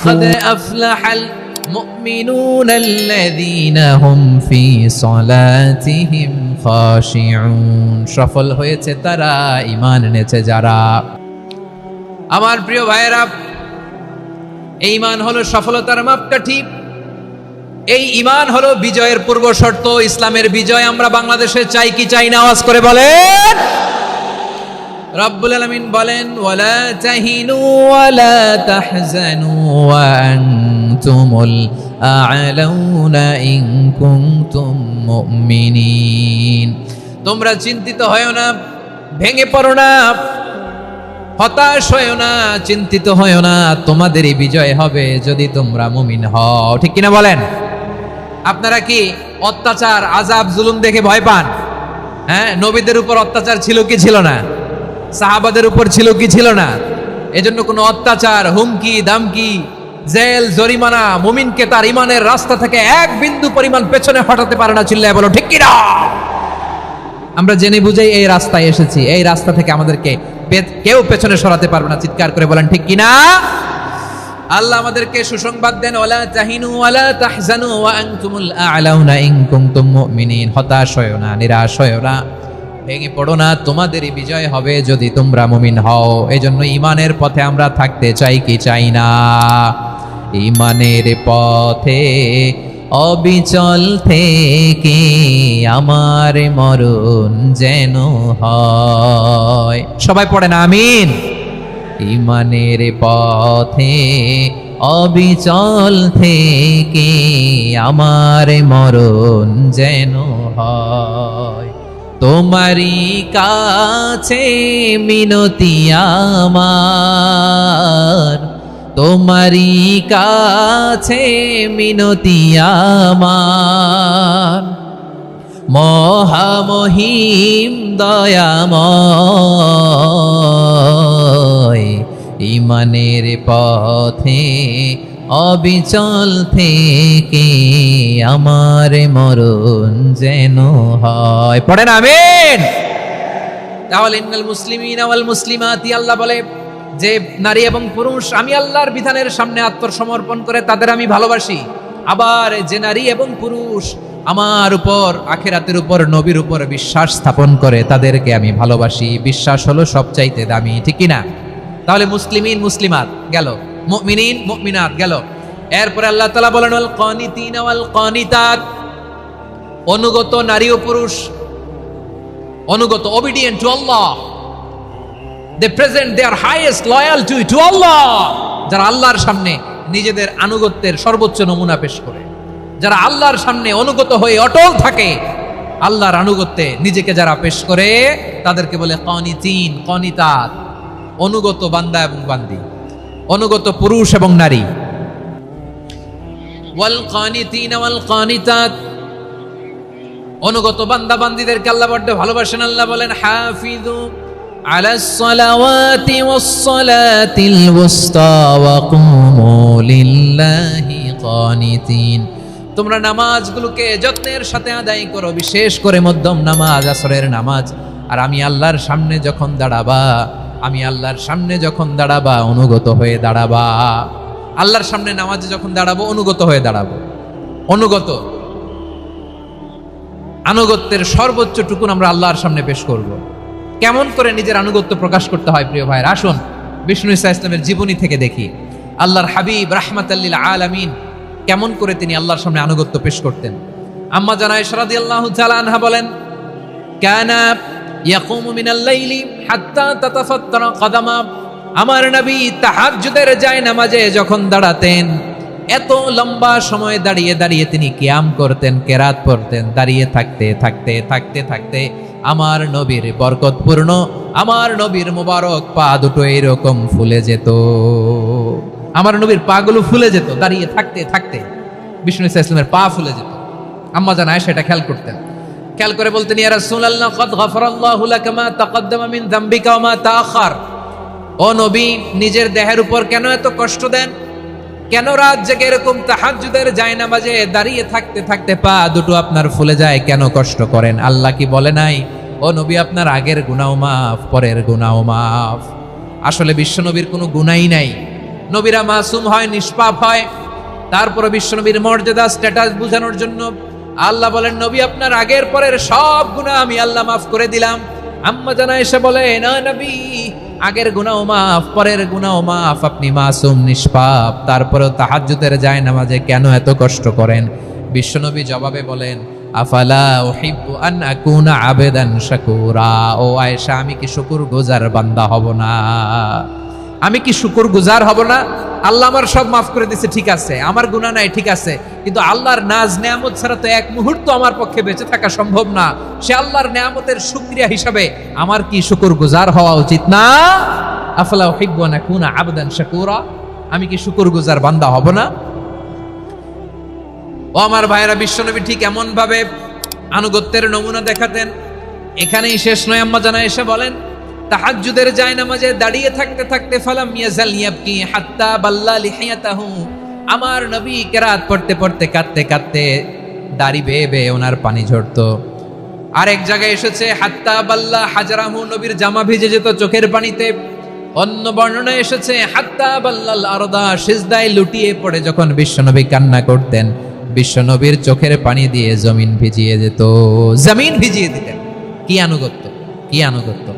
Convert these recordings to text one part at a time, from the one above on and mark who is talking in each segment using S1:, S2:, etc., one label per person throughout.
S1: قد أفلح المؤمنون الذين هم في صلاتهم خاشعون সফল হয়েছে তারা ঈমান এনেছে যারা। আমার প্রিয় ভাইরা, এই ঈমান হলো সফলতার মাপকাঠি। এই ঈমান হলো বিজয়ের পূর্ব শর্ত। ইসলামের বিজয় আমরা বাংলাদেশে চাই কি চাই না? আওয়াজ করে বলেন। রব্বুল আলামিন বলেন, ওয়ালা তাহিনু ওয়ালা তাহজানু ওয়া আনতুমুল আ'লাউনা ইন কুনতুম মুমিনিন। তোমরা চিন্তিত হয়ো না, ভেঙে পড়ো না, হতাশ হয়ো না, চিন্তিত হয়ো না, তোমাদেরই বিজয় হবে যদি তোমরা মুমিন হও। ঠিক কিনা বলেন? আপনারা কি অত্যাচার, আযাব, জুলুম দেখে ভয় পান? হ্যাঁ, নবীদের উপর অত্যাচার ছিল কি ছিল না? সাহাবাদের উপর ছিল কি ছিল না? এজন্য কোনো অত্যাচার, হুমকি, দামকি, জেল, জরিমানা মুমিনকে তার ঈমানের রাস্তা থেকে এক বিন্দু পরিমাণ পেছনে হটাতে পারে না। চিল্লায় বলো ঠিক কিনা? আমরা জেনে বুঝেই এই রাস্তায় এসেছি। এই রাস্তা থেকে আমাদেরকে কেউ পেছনে সরাতে পারবে না। চিৎকার করে বলেন ঠিক কিনা? আল্লাহ আমাদেরকে সুসংবাদ দেন, ওয়ালা তাহিনু ওয়ালা তাহজানু ওয়া আনতুমুল আ'লাউনা ইন কুনতুম মুমিনিন। হতাশ হয়ো না, নিরাশ হয়ো না, ভেঙে পড়ো না, তোমাদেরই বিজয় হবে যদি তোমরা মুমিন হও। এজন্য ঈমানের পথে আমরা থাকতে চাই কি চাই না? ঈমানের পথে অবিচল থেকে আমার মরণ যেন হয়। সবাই পড়েন আমিন। ঈমানের পথে অবিচল থেকে আমার মরণ যেন হয়। তোমারই কাছে মিনতি আমার, তোমারই কাছে মিনতি আমার, মহামহিম দয়াময়। ঈমানের পথে অবিচল থেকে আমার মরণ যেন হয়। পড়েন আমিন। তাহলে ইন্নাল মুসলিমিনা ওয়াল মুসলিমাতি, আল্লাহ বলে যে নারী এবং পুরুষ আমি আল্লাহর বিধানের সামনে আত্মসমর্পণ করে তাদের আমি ভালোবাসি। আবার যে নারী এবং পুরুষ আমার উপর, আখিরাতের উপর, নবীর উপর বিশ্বাস স্থাপন করে তাদেরকে আমি ভালোবাসি। বিশ্বাস হলো সবচাইতে দামি। ঠিক কিনা? তাহলে মুসলিমিন মুসলিমাত গেল, মুমিনিন মুমিনাত গেল। এরপরে আল্লাহ তাআলা বলেন, ওয়াল কানিতিনা ওয়াল কানিতাত, অনুগত নারী ও পুরুষ, অনুগত, obedient to Allah, they present their highest loyalty to Allah। যারা আল্লাহর সামনে নিজেদের আনুগত্যের সর্বোচ্চ নমুনা পেশ করে, যারা আল্লাহর সামনে অনুগত হয়ে অটল থাকে, আল্লাহর আনুগত্যে নিজেকে যারা পেশ করে তাদেরকে বলে কানিতিন, কানিতাত, অনুগত বান্দা এবং বান্দি, অনুগত পুরুষ এবং নারী। ওয়াল কানিতিনা ওয়াল কানিতাত, অনুগত বান্দা বান্দিদেরকে আল্লাহ বড় ভালোবাসেন। আল্লাহ বলেন, হাফিজু আলাস সালাওয়াতি ওয়াস সালাতিল ওয়াসতা ওয়া কুমু লিল্লাহি কানিতিন। তোমরা নামাজগুলোকে যত্নের সাথে আদায় করো, বিশেষ করে মধ্যম নামাজ, আসরের নামাজ। আর আমি আল্লাহর সামনে যখন দাঁড়াবা, আমি আল্লাহর সামনে যখন দাঁড়াবা অনুগত হয়ে দাঁড়াবা। আল্লাহর সামনে নামাজে যখন দাঁড়াবো অনুগত হয়ে দাঁড়াবো। অনুগত, আনুগত্যের সর্বোচ্চ টুকুন আমরা আল্লাহর সামনে পেশ করব। কেমন করে নিজের আনুগত্য প্রকাশ করতে হয় প্রিয় ভাইরা, আসুন বিষ্ণু ঈসা ইসলামের জীবনী থেকে দেখি। আল্লাহর হাবিব রাহমাতাল লিল আলামিন কেমন করে তিনি আল্লাহর সামনে আনুগত্য পেশ করতেন। আম্মা জানা আয়েশা রাদিয়াল্লাহু তাআলা আনহা বলেন, কানা ইয়াকুমু মিনাল লাইলি হাত্তা তাতাফাত্তারা কদামা। আমার নবী তাহাজ্জুদের নামাজে যখন দাঁড়াতেন, এত লম্বা সময় দাঁড়িয়ে দাঁড়িয়ে তিনি কিয়াম করতেন, কেরাত পড়তেন। দাঁড়িয়ে থাকতে থাকতে থাকতে থাকতে আমার নবীর বরকতপূর্ণ, আমার নবীর মোবারক পা দুটো এরকম ফুলে যেত। আমার নবীর পা গুলো ফুলে যেত দাঁড়িয়ে থাকতে থাকতে। বিষ্ণু ঈসা ইসলামের পা ফুলে যেত। আম্মা জান আয়েশা এটা খেয়াল করতেন। খেয়াল করে বলতেন, ইয়া রাসূলুল্লাহ ক্বাদ গাফারাল্লাহু লাকা মা তাকাদ্দামা মিন যামবিকা ওয়া মা তাআখার। ও নবী, নিজের দেহের উপর কেন এত কষ্ট দেন? কেন রাত জেগে এরকম তাহাজ্জুদের জায়নামাজে দাঁড়িয়ে থাকতে থাকতে পা দুটো আপনার ফুলে যায়? কেন কষ্ট করেন? আল্লাহ কি বলে নাই, ও নবী আপনার আগের গুনাহ মাফ, পরের গুনাহ মাফ? আসলে বিশ্ব নবীর কোনো গুনাহই নাই, নবীরা মাসুম হয়, নিষ্পাপ হয়। তারপরে বিশ্বনবীর মর্যাদা স্ট্যাটাস বোঝানোর জন্য আল্লাহ বলেন, নবী আপনার আগের পরের সব গুনাহ আমি আল্লাহ মাফ করে দিলাম। আম্মা জানা এসে বলে, না নবী, আগের গুনাহ মাফ, পরের গুনাহ মাফ, আপনি মাসুম, নিষ্পাপ, তারপরেও তাহাজ্জুদের যায় নামাজে কেন এত কষ্ট করেন? বিশ্বনবী জবাবে বলেন, আফালা উহিব্বু আন আকুনা আবেদান শাকুরা। ও আয়েশা, আমি কি শুকরগুজার বান্দা হব না? আমি কি শুকরগুজার হব না? আল্লাহ আমার সব মাফ করে দিয়েছে, ঠিক আছে, আমার গুনাহ নাই, ঠিক আছে, কিন্তু আল্লাহর নাজ নেয়ামত ছাড়া তো এক মুহূর্ত আমার পক্ষে বেঁচে থাকা সম্ভব না। সে আল্লাহর নেয়ামতের শুকরিয়া হিসাবে আমার কি শুকরগুজার হওয়া উচিত না? আফালা উহিব্বু আন আকুনা আবদান শাকুরা। আমি কি শুকরগুজার বান্দা হব না? ও আমার ভাইয়েরা, বিশ্বনবী ঠিক এমন ভাবে আনুগত্যের নমুনা দেখাতেন। এখানেই শেষ নয়, আম্মা জানা এসে বলেন, তাহাজ্জুদের জায়নামাজে দাঁড়িয়ে থাকতে থাকতে ফালাম ইয়াজাল ইয়াবকি হাত্তা বাল্লা লিহিয়াতাহু। আমার নবী কেরাত পড়তে পড়তে কাঁদতে কাঁদতে দাড়ি বেয়ে বেয়ে ওনার পানি ঝরতো। আরেক জায়গায় এসেছে হাত্তা বাল্লা হাজরাহু, নবীর জামা ভিজে যেত চোখের পানিতে। অন্য বর্ণনায় এসেছে হাত্তা বাল্লাল আরদা, সিজদায় লুটিয়ে পড়ে যখন বিশ্বনবী কান্না করতেন, বিশ্বনবীর চোখের পানি দিয়ে জমিন ভিজিয়ে যেত, জমিন ভিজিয়ে দিতেন। কি আনুগত্য, কি আনুগত্য!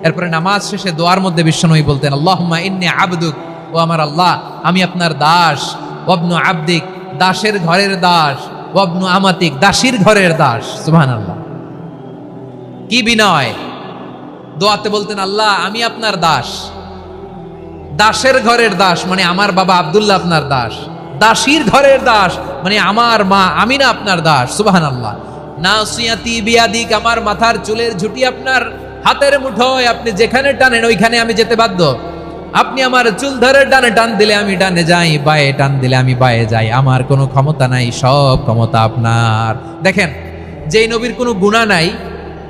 S1: এরপরে নামাজ শেষে দোয়ার মধ্যে বিশ্বনবী বলতেন, আল্লাহুম্মা ইন্নী আবদুক, ও আমার আল্লাহ, আমি আপনার দাস, ওয়াবনু আবদিক, দাসের ঘরের দাস, ওয়াবনু আমাতিক, দাসীর ঘরের দাস। সুবহানাল্লাহ, কি বিনয়! দোয়াতে বলতেন, আল্লাহ আমি আপনার দাস, দাসের ঘরের দাস মানে আমার বাবা আব্দুল্লাহ আপনার দাস, দাসীর ঘরের দাস মানে আমার মা আমিনা আপনার দাস। সুবহানাল্লাহ। নাসিয়াতি বিয়াদিক, আমার মাথার চুলের ঝুঁটি আপনার হাতের মুঠোয়, আপনি যেখানে টানেন ওইখানে আমি যেতে বাধ্য। আপনি আমার চুল ধরে ডানে টান দিলে আমি ডানে যাই, বায়ে টান দিলে আমি বায়ে যাই, আমার কোনো ক্ষমতা নাই, সব ক্ষমতা আপনার। দেখেন, যেই নবীর কোনো গুনাহ নাই,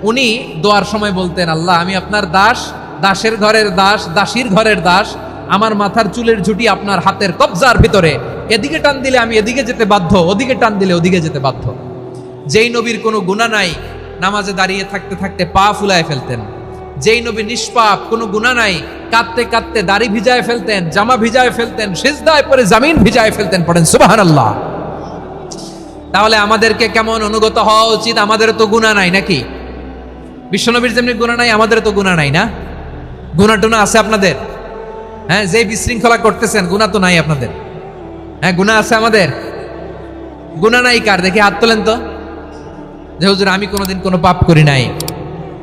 S1: উনি দোয়ার সময় বলতেন, আল্লাহ আমি আপনার দাস, দাসের ঘরের দাস, দাসীর ঘরের দাস, আমার মাথার চুলের ঝুঁটি আপনার হাতের কবজার ভিতরে, এদিকে টান দিলে আমি এদিকে যেতে বাধ্য, ওদিকে টান দিলে ওদিকে যেতে বাধ্য। যেই নবীর কোনো গুনাহ নাই, নামাজে দাঁড়িয়ে থাকতে থাকতে পা ফুলায় ফেলতেন। যেই নবী নিষ্পাপ, কোনো গুনাহ নাই, কাঁদতে কাঁদতে দাড়ি ভিজায় ফেলতেন, জামা ভিজায় ফেলতেন, সিজদায় পড়ে জমিন ভিজায় ফেলতেন। পড়েন সুবহানাল্লাহ। তাহলে আমাদেরকে কেমন অনুগত হওয়া উচিত? আমাদের তো গুনাহ নাই নাকি? বিশ্বনবীর যেমনি গুনাহ নাই, আমাদের তো গুনাহ নাই না? গুনাহ টুনা আছে আপনাদের? হ্যাঁ, যে বিশৃঙ্খলা করতেছেন, গুনাহ তো নাই আপনাদের? হ্যাঁ, গুনাহ আছে আমাদের? গুনাহ নাই কার? দেখি হাত তোলেন তো, যে হুজুর আমি কোনোদিন কোনো পাপ করি নাই,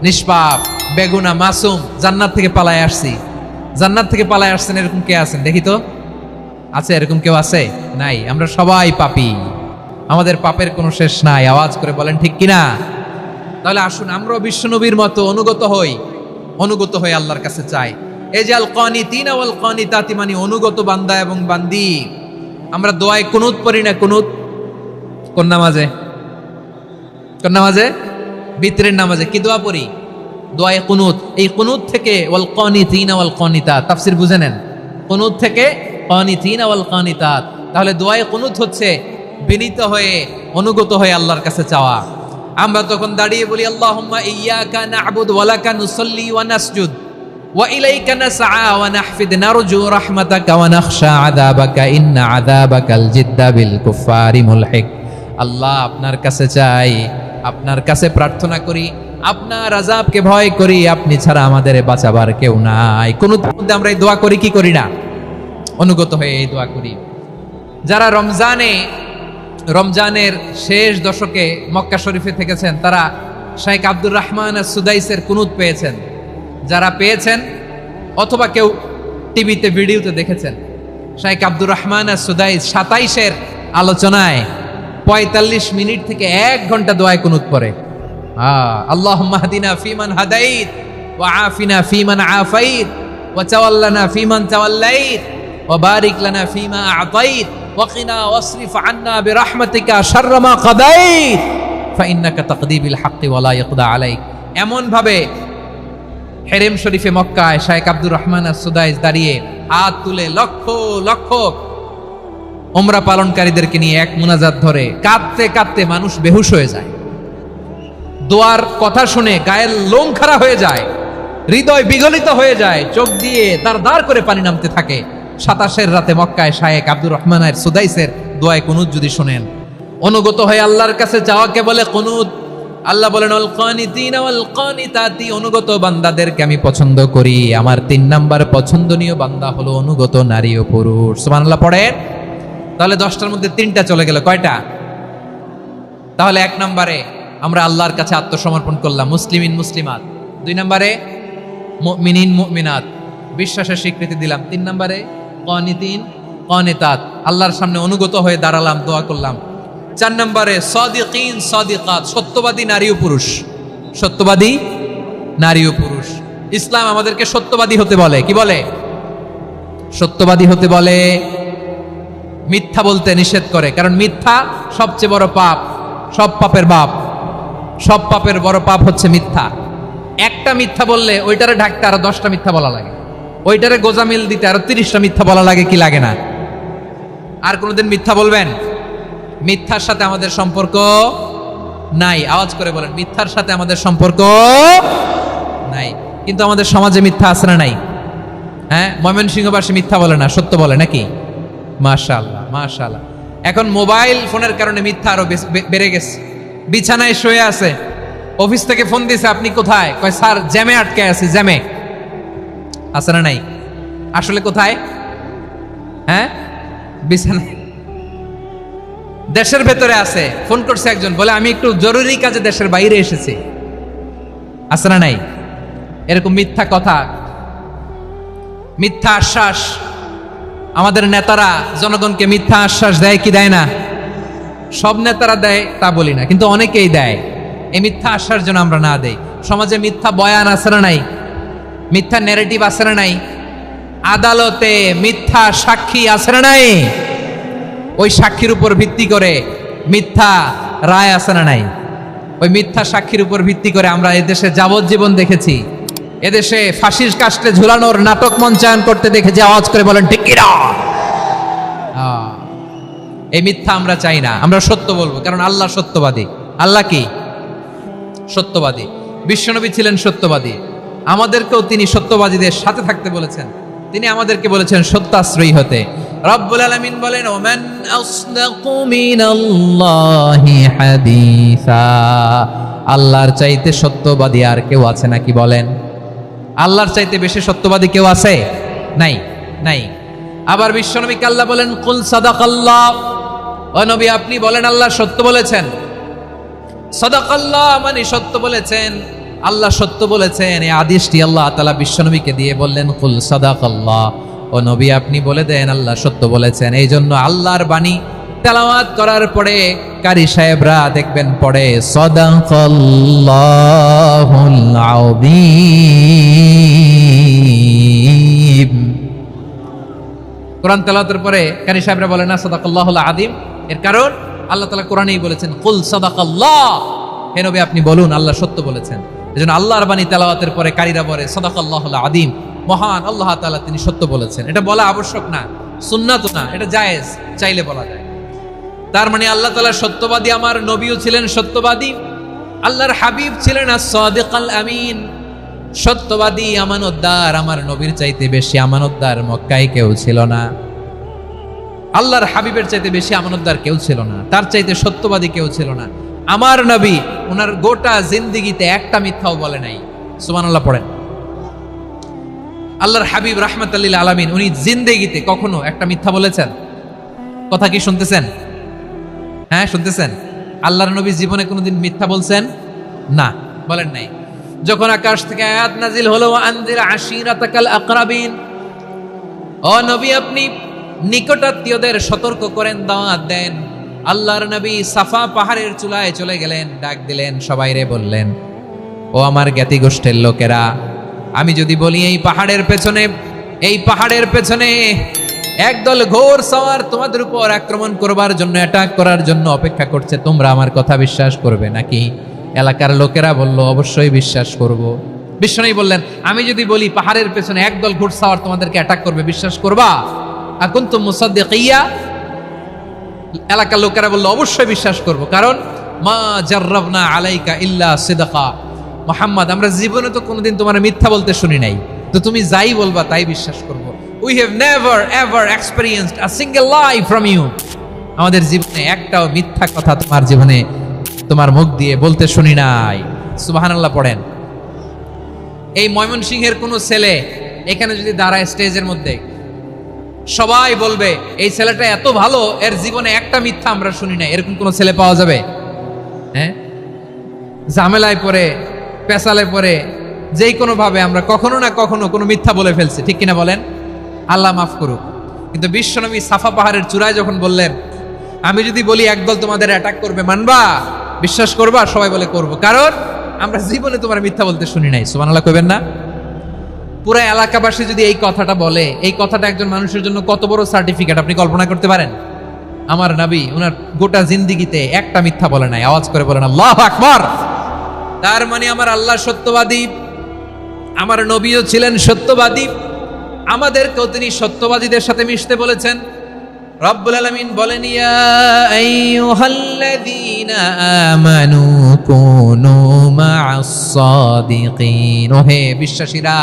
S1: নিষ্পাপ, বেগুনা, মাসুম, জান্নাত থেকে পালায় আসছি। জান্নাত থেকে পালায় আসছেন এরকম কে আছেন দেখি তো? আছে এরকম কেউ? আছে? নাই। আমরা সবাই পাপী, আমাদের পাপের কোনো শেষ নাই। আওয়াজ করে বলেন ঠিক কিনা? তাহলে আসুন আমরাও বিশ্বনবীর মতো অনুগত হই, অনুগত হয়ে আল্লাহর কাছে চাই। এই যে আল কানিতিনা ওয়াল কানিতাতি, মানে অনুগত বান্দা এবং বান্দি। আমরা দোয়ায় কুনুত পড়ি না? কুনুত কোন নামাজে? কোন নামাজে? বিতরের নামাজে কি দোয়া পড়ি? দোয়ায়ে কুনুত। এই কুনুত থেকে ওয়াল কানিতিনা ওয়াল কানিতাত, তাফসীর বুঝে নেন। কুনুত থেকে কানিতিনা ওয়াল কানিতাত। তাহলে দোয়ায়ে কুনুত হচ্ছে বিনীত হয়ে, অনুগত হয়ে আল্লাহর কাছে চাওয়া। আমরা তখন দাঁড়িয়ে বলি, আল্লাহুম্মা ইয়্যাকা না'বুদু ওয়া লাকা নুসাল্লি ওয়া নাসজুদ ওয়া ইলাইকা নাসআ ওয়া নাহফিদ নারজু রাহমাতাকা ওয়া নাখশা আযাবাকা ইন্না আযাবাকাল জিদ্দা বিল কুফফারি মুলহিক। আল্লাহ আপনার কাছে চাই, আপনার কাছে প্রার্থনা করি, আপনার আযাবকে ভয় করি, আপনি ছাড়া আমাদের বাঁচাবার কেউ নাই। কোন মধ্যে আমরা এই দোয়া করি কি করি না? অনুগত হয়ে এই দোয়া করি। যারা রমজানের শেষ দশকে মক্কা শরীফে থেকেছেন, তারা শাইখ আব্দুর রহমান সুদাইসের কুনুত পেয়েছেন। যারা পেয়েছেন অথবা কেউ টিভিতে ভিডিওতে দেখেছেন, শাইখ আব্দুর রহমান সুদাইস 27-এর আলোচনায় 45 মিনিট থেকে 1 ঘন্টা দোয়ায় কুনুত পড়ে। আল্লাহুম্মা হাদিনা ফিমান হাদাইত ওয়া আফিনা ফিমান আফাইত ওয়া তাওয়াল্লানা ফিমান তাওয়াল্লাইত ওয়া বারিক লানা ফিমা আ'তাইত ওয়া কিনা ওয়াসরিফ আন্না বিরহমাতিকা শাররা মা কাদাইত ফাইন্নাকা তাকদি বিল হাক্কি ওয়া লা ইয়াকদা আলাইক। এমন ভাবে হেরেম শরীফে মক্কায় শাইখ আব্দুর রহমান সুদাইস দাঁড়িয়ে হাত তুলে লক্ষ লক্ষ উমরা পালনকারীদেরকে নিয়ে এক মুনাজাত ধরে কাঁদতে কাঁদতে মানুষ বেহুশ হয়ে যায়। দোয়ার কথা শুনে গায়ের লোম খাড়া হয়ে যায়, হৃদয় বিগলিত হয়ে যায়, চোখ দিয়ে দাঁড় দাঁড় করে পানি নামতে থাকে। 27 রাতে মক্কায় শায়েখ আব্দুর রহমান সুদাইসের দোয়ায় কুনুত যদি শুনেন, অনুগত হয়ে আল্লাহর কাছে যাওয়াকে বলে কুনুত। আল্লাহ বলেন আল কানিতিনা ওয়াল কানিতাতি, অনুগত বান্দাদেরকে আমি পছন্দ করি। আমার 3 নাম্বার পছন্দনীয় বান্দা হলো অনুগত নারী ও পুরুষ। সুবহানাল্লাহ পড়েন। তাহলে 10টার মধ্যে 3টা চলে গেল, কয়টা? তাহলে 1 নম্বরে আমরা আল্লাহর কাছে আত্মসমর্পণ করলাম, মুসলিমিন মুসলিমাত। 2 নম্বরে মুমিনিন মুমিনাত, বিশ্বাসের স্বীকৃতি দিলাম। 3 নম্বরে কানিতিন কানিতাত, আল্লাহর সামনে অনুগত হয়ে দাঁড়ালাম, দোয়া করলাম। 4 নম্বরে সাদিকিন সাদিকাত, সত্যবাদী নারী ও পুরুষ। সত্যবাদী নারী ও পুরুষ। ইসলাম আমাদেরকে সত্যবাদী হতে বলে। কি বলে? সত্যবাদী হতে বলে, মিথ্যা বলতে নিষেধ করে। কারণ মিথ্যা সবচেয়ে বড় পাপ, সব পাপের বাপ। সব পাপের বড় পাপ হচ্ছে মিথ্যা। একটা মিথ্যা বললে ওইটারে ঢাকতে আরো 10টা মিথ্যা বলা লাগে, ওইটারে গোজামিল দিতে আরো 30টা মিথ্যা বলা লাগে। কি লাগে না? আর কোনোদিন মিথ্যা বলবেন? মিথ্যার সাথে আমাদের সম্পর্ক নাই। আওয়াজ করে বলেন, মিথ্যার সাথে আমাদের সম্পর্ক নাই। কিন্তু আমাদের সমাজে মিথ্যা আছে না নাই? হ্যাঁ, ময়মনসিংহবাসী মিথ্যা বলে না, সত্য বলে নাকি? মাশাআল্লাহ মাশাআল্লাহ। এখন মোবাইল ফোনের কারণে মিথ্যা আরো বেড়ে গেছে। বিছানায় শুয়ে আছে, অফিস থেকে ফোন দিয়েছে, আপনি কোথায়? কয় স্যার জ্যামে আটকে আছি। জ্যামে আছে না নাই? আসলে কোথায়? হ্যাঁ, বিছানায়। দেশের ভেতরে আছে, ফোন করছে একজন, বলে আমি একটু জরুরি কাজে দেশের বাইরে এসেছি। আছে না নাই? এরকম মিথ্যা কথা, মিথ্যা আশ্বাস। আমাদের নেতারা জনগণকে মিথ্যা আশ্বাস দেয় কি দেয় না? সব নেতারা দেয় তা বলি না, কিন্তু অনেকেই দেয়। এই মিথ্যা আশ্বাস যেন আমরা না দেই। সমাজে মিথ্যা বয়ান আছে না নাই? মিথ্যা ন্যারেটিভ আছে না নাই? আদালতে মিথ্যা সাক্ষী আছে না নাই? ওই সাক্ষীর উপর ভিত্তি করে মিথ্যা রায় আছে না নাই? ওই মিথ্যা সাক্ষীর উপর ভিত্তি করে আমরা এদেশে যাবজ্জীবন দেখেছি, এদেশে ফাঁসির কাস্টে ঝুলানোর নাটক মঞ্চায়ন করতে দেখেছি। আওয়াজ করে বলেন ঠিক কিনা? এই মিথ্যা আমরা চাই না, আমরা সত্য বলবো। কারণ আল্লাহ সত্যবাদী। আল্লাহ কি? সত্যবাদী। বিশ্বনবী ছিলেন সত্যবাদী, আমাদেরকেও তিনি সত্যবাদীদের সাথে থাকতে বলেছেন। তিনি আমাদেরকে বলেছেন সত্যাশ্রয়ী হতে। রব্বুল আলামিন বলেন ওমান আসদাকু মিনাল্লাহি হাদিসা, আল্লাহর চাইতে সত্যবাদী আর কেউ আছে নাকি বলেন? আল্লাহর চাইতে বেশি সত্যবাদী কেউ আছে? নাই, নাই। আবার বিশ্বনবীকে আল্লাহ বলেন কুল সাদাকাল্লাহ, ও নবী আপনি বলেন আল্লাহ সত্য বলেছেন। সাদাকাল্লাহ মানে সত্য বলেছেন, আল্লাহ সত্য বলেছেন। এই আদেশটি আল্লাহ তাআলা বিশ্বনবীকে দিয়ে বললেন কুল সাদাকাল্লাহ, ও নবী আপনি বলে দেন আল্লাহ সত্য বলেছেন। এই জন্য আল্লাহর বাণী তেলাওয়াত করার পরে কারি সাহেবরা দেখবেন পড়ে সাদাকাল্লাহুল আযীম। কোরআন তেলাওয়াতের পরে কারি সাহেবরা বলে না সাদাকাল্লাহুল আযীম, এর কারণ আল্লাহ তাআলা কোরআনেই বলেছেন কুল সাদাকাল্লাহ, হে নবী আপনি বলুন আল্লাহ সত্য বলেছেন। এজন্য আল্লাহর বাণী তেলাওয়াতের পরে কারীরা বলে সাদাকাল্লাহুল আযীম, মহান আল্লাহ তাআলা তিনি সত্য বলেছেন। এটা বলা আবশ্যক না, সুন্নাত না, এটা জায়েজ, চাইলে বলা যায়। তার মানে আল্লাহ তাআলা সত্যবাদী, আমার নবীও ছিলেন সত্যবাদী, আল্লাহর হাবিব ছিলেন as-সাদিকাল আমিন, সত্যবাদী আমানতদার। আমার নবীর চাইতে বেশি আমানতদার মক্কায় কেউ ছিল না, আল্লাহর হাবিবের চাইতে বেশি আমানতদার কেউ ছিল না, তার চাইতে সত্যবাদী কেউ ছিল না। আমার নবী ওনার গোটা জিন্দেগিতে একটা মিথ্যাও বলে নাই। সুবহানাল্লাহ পড়েন। আল্লাহর হাবিব রাহমাতাল লিল আলামিন উনি জিন্দেগিতে কখনো একটা মিথ্যা বলেছেন? কথা কি শুনতেছেন? হ্যাঁ শুনতেছেন? আল্লাহর নবী জীবনে কোনোদিন মিথ্যা বলছেন? না, বলেন নাই। যখন আকাশ থেকে আয়াত নাজিল হলো আনজির আশিরাতাকাল আকরাবিন, ও নবী আপনি নিকটাত্মীয়দের সতর্ক করেন, দাওয়াত দেন। আল্লাহর নবী সাফা পাহাড়ের চূড়ায় চলে গেলেন, ডাক দিলেন, সবাইরে বললেন ও আমার জ্ঞাতি গোষ্ঠীর লোকেরা, আমি যদি বলি এই পাহাড়ের পেছনে একদল ঘোর সওয়ার তোমাদের উপর আক্রমণ করবার জন্য, অ্যাটাক করার জন্য অপেক্ষা করছে, তোমরা আমার কথা বিশ্বাস করবে নাকি? এলাকার লোকেরা বলল অবশ্যই বিশ্বাস করব। বিশ্বনবী বললেন আমি যদি বলি পাহাড়ের পেছনে একদল ঘোর সওয়ার তোমাদেরকে অ্যাটাক করবে, বিশ্বাস করবা? আকুনতুম মুসাদ্দিকিয়া? এলাকার লোকেরা বলল অবশ্যই বিশ্বাস করব, কারণ মা জাররাবনা আলাইকা ইল্লা সিদকা, মুহাম্মদ আমরা জীবনে তো কোনোদিন তোমার মিথ্যা বলতে শুনি নাই, তো তুমি যাই বলবা তাই বিশ্বাস করব। We have never ever experienced a single lie from you. আমাদের জীবনে একটাও মিথ্যা কথা তোমার জীবনে তোমার মুখ দিয়ে বলতে শুনি নাই। সুবহানাল্লাহ পড়েন। এই ময়মনসিংহের কোন ছেলে এখানে যদি দাঁড়ায় স্টেজের মধ্যে, সবাই বলবে এই ছেলেটা এত ভালো, এর জীবনে একটা মিথ্যা আমরা শুনি নাই। এরকম কোন ছেলে পাওয়া যাবে? হ্যাঁ, ঝামেলায় পড়ে, পেশালে পড়ে, যেই কোনো ভাবে আমরা কখনো না কখনো কোনো মিথ্যা বলে ফেলছি, ঠিক কিনা বলেন? আল্লাহ মাফ করুক। কিন্তু বিশ্বনবী সাফা পাহাড়ের চূড়ায় যখন বললেন, আমি যদি বলি একদল তোমাদের অ্যাটাক করবে, মানবা? বিশ্বাস করবা? সবাই বলে করব, কারণ আমরা জীবনে তোমার মিথ্যা বলতে শুনি নাই। সুবহানাল্লাহ কইবেন না? পুরা এলাকাবাসী যদি এই কথাটা বলে, এই কথাটা একজন মানুষের জন্য কত বড় সার্টিফিকেট আপনি কল্পনা করতে পারেন? আমার নবী ওনার গোটা জিন্দিগিতে একটা মিথ্যা বলে নাই। আওয়াজ করে বলেন আল্লাহু আকবার। তার মানে আমার আল্লাহ সত্যবাদী, আমার নবীও ছিলেন সত্যবাদী, আমাদেরকেও তিনি সত্যবাদীদের সাথে মিশতে বলেছেন। রব্বুল আলামিন বলেন, ইয়া আইয়ুহাল্লাযীনা আমানু কুনু মা'আস সাদিকিন। ওহে বিশ্বাসীরা,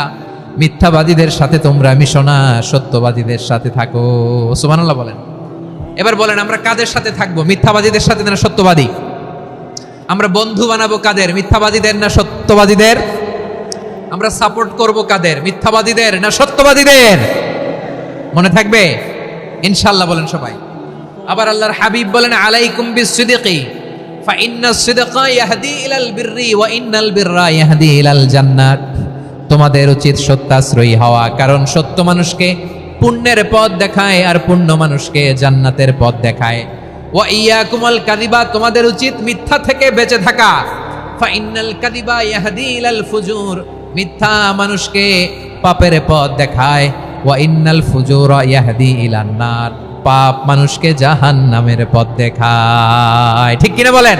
S1: মিথ্যাবাদীদের সাথে তোমরা মিশো না, সত্যবাদীদের সাথে থাকো। সুবহানাল্লাহ বলেন। এবার বলেন আমরা কাদের সাথে থাকবো? মিথ্যাবাদীদের সাথে না সত্যবাদী? আমরা বন্ধু বানাবো কাদের? মিথ্যাবাদীদের না সত্যবাদীদের? আমরা সাপোর্ট করব কাদের? মিথ্যাবাদীদের না সত্যবাদীদের? মনে থাকবে ইনশাআল্লাহ বলেন সবাই। আবার আল্লাহর হাবিব বলেন, আলাইকুম বিসসিদকি ফা ইন্নাস সিদকা ইয়াহদি ইলাল বিররি ওয়া ইন্নাল বিররা ইয়াহদি ইলাল জান্নাত। তোমাদের উচিত সত্যাশ্রয়ী হওয়া, কারণ সত্য মানুষকে পুণ্যের পথ দেখায় আর পুণ্য মানুষকে জান্নাতের পথ দেখায়। ওয়া ইয়াকুমুল কাযিবা, তোমাদের উচিত মিথ্যা থেকে বেঁচে থাকা। ফা ইন্নাল কাযিবা ইয়াহদি ইলাল ফুজুর, মিথ্যা মানুষকে পাপের পথ দেখায়। ওয়া ইন্নাল ফুজুরা ইয়াহদি ইলান নার, পাপ মানুষকে জাহান্নামের পথ দেখায়। ঠিক কিনা বলেন?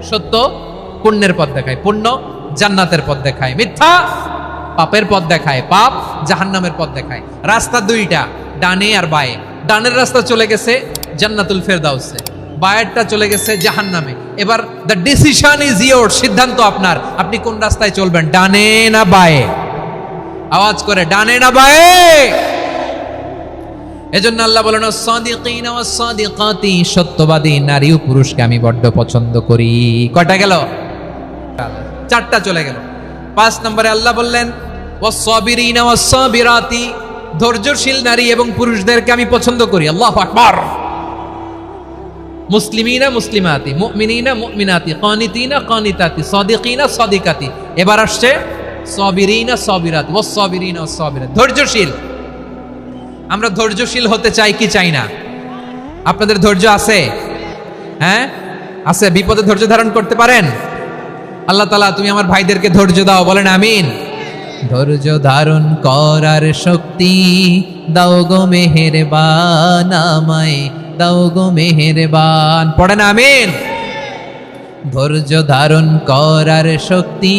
S1: সত্য পুণ্যের পথ দেখায়, পুণ্য জান্নাতের পথ দেখায়, মিথ্যা পাপের পথ দেখায়, পাপ জাহান্নামের পথ দেখায়। রাস্তা দুইটা, ডানে আর বায়ে। ডানের রাস্তা চলে গেছে জান্নাতুল ফেরদাউসে, বায়েরটা চলে গেছে জাহান্নামে। এবার দ্য ডিসিশন ইজ ইয়োর, সিদ্ধান্ত আপনার, আপনি কোন রাস্তায় চলবেন, ডানে না বায়ে? আওয়াজ করে, ডানে না বায়ে? এজন্য আল্লাহ বলেন, সাদিকিনা ওয়াস সাদিকাতি, সত্যবাদী নারী ও পুরুষকে আমি বড্ড পছন্দ করি। কয়টা গেল? চারটা চলে গেল। 5 নম্বরে আল্লাহ বললেন, ওয়াস সাবিরিনা ওয়াস সাবিরাতি, ধৈর্যশীল নারী এবং পুরুষদেরকে আমি পছন্দ করি। আল্লাহু আকবার। মুসলিমিনা মুসলিমাতি, মুমিনিনা মুমিনাতি, কানিতিনা কানিতাতি, সাদিকিনা সাদিকাতি। এবার আসছে সাবিরিনা সাবিরাতি, ওয়াস সাবিরিনা ওয়াস সাবিরাত, ধৈর্যশীল। আমরা ধৈর্যশীল হতে চাই কি চাই না? আপনাদের ধৈর্য আছে? হ্যাঁ আছে। বিপদে ধৈর্য ধারণ করতে পারেন? আল্লাহ তাআলা তুমি আমার ভাইদেরকে ধৈর্য দাও, বলেন আমিন। ধৈর্য ধারণ করার শক্তি দাও গো মেহেরবান, আমায় দাও গো মেহেরবান, পড়েন আমিন। ধৈর্য ধারণ করার শক্তি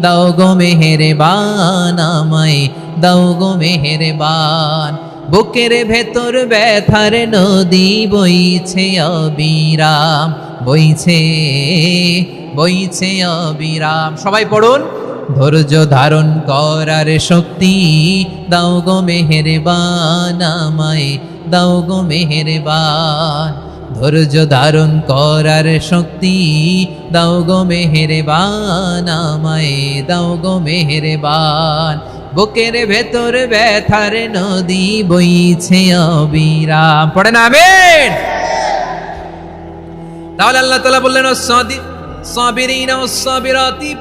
S1: দাও গো মেহেরবান, আমায় দাও গো মেহেরবান। বুকের ভেতর ব্যথার নদী বইছে অবিরাম, বইছে বইছে অবিরাম। সবাই পড়ুন, ধৈর্য ধারণ করার শক্তি দাও গো মেহেরবান, আমায় দাও গো মেহেরবান। ধৈর্য ধারণ করার শক্তি দাও গো মেহেরবান, আমায় দাও গো মেহেরবান। বুকের ভেতর ব্যথার নদী বইছে অবিরাম, পড়েন আমিন। তাহলে আল্লাহ তাআলা বললেন, সাবিরিনা ওয়াস সাবিরাতি,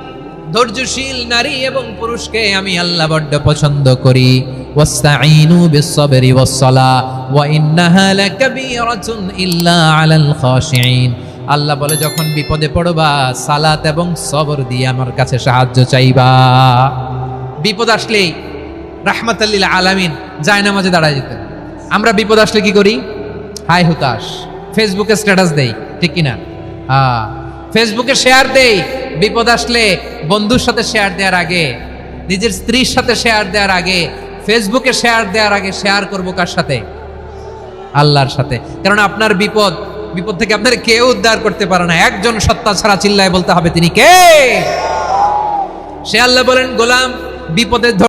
S1: ধৈর্যশীল নারী এবং পুরুষকে আমি আল্লাহ বড্ড পছন্দ করি। ওয়াস্তাঈনু বিস-সাবরি ওয়াস-সালাহ ওয়া ইন্নাহা লাকাবীরাতুন ইল্লা আলাল খাশিঈন। আল্লাহ বলে যখন বিপদে পড়বা সালাত এবং সবর দিয়ে আমার কাছে সাহায্য চাইবা। বিপদ আসলেই রাহমাতাল লিল আলামিন জায়নামাজে দাঁড়ায় যেতেন। আমরা বিপদ আসলে কি করি? হাই হুতাশ, ফেসবুকে স্ট্যাটাস দেই, ঠিক কিনা? ফেসবুকে শেয়ার দেই। বিপদ আসলে বন্ধুর সাথে শেয়ার দেওয়ার আগে, নিজের স্ত্রীর সাথে শেয়ার দেওয়ার আগে, ফেসবুকে শেয়ার দেওয়ার আগে শেয়ার করবো কার সাথে? আল্লাহর সাথে। কারণ আপনার বিপদ থেকে আপনার কেউ উদ্ধার করতে পারে না, একজন সত্তা ছাড়া। চিল্লায় বলতে হবে তিনি কে? সে আল্লাহ বলেন, গোলাম বিপদের